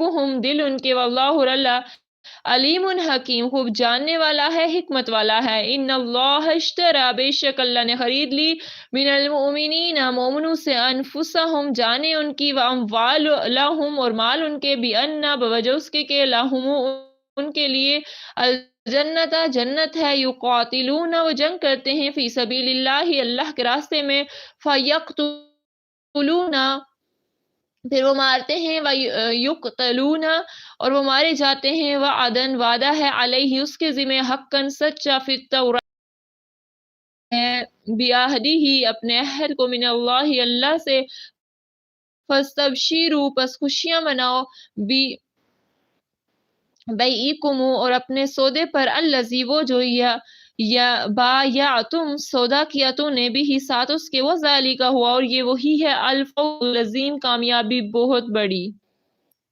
कुलूबुहुम दिल उनके, वल्लाहु अल्लाह अलीमुन हकीम खूब जानने वाला है, हिकमत वाला है। इन्नल्लाह इश्तरा बेशक अल्लाह ने खरीद ली मिनल मुमिनीना मोमिनों से अनफुसहुम जाने उनकी, व अमवालहुम और माल उनके, भी अन्ना बवजह उसके के लहुम उनके लिए अल जन्नता जन्नत है। युकातिलूना वो जंग करते हैं फी सबीलिल्लाहि अल्लाह के रास्ते में, फयक्तुलूना फिर वो मारते हैं, व युक्तलूना और वो मारे जाते हैं, व अदन वादा है अलैहि उसके जिम्मे हक्कन सच्चा, फिर तौरात है बियाहदी ही अपने अहद को, मिनल्लाहि अल्लाह से, फस्तबशीरू पस खुशियां मनाओ, बी बैईकुम और अपने सौदे पर, अल्लजी वो जो या बा या तुम सौदा किया तूने भी ही साथ उसके, वो जाली का हुआ और ये वही है अल फौज़ुल अज़ीम कामयाबी बहुत बड़ी।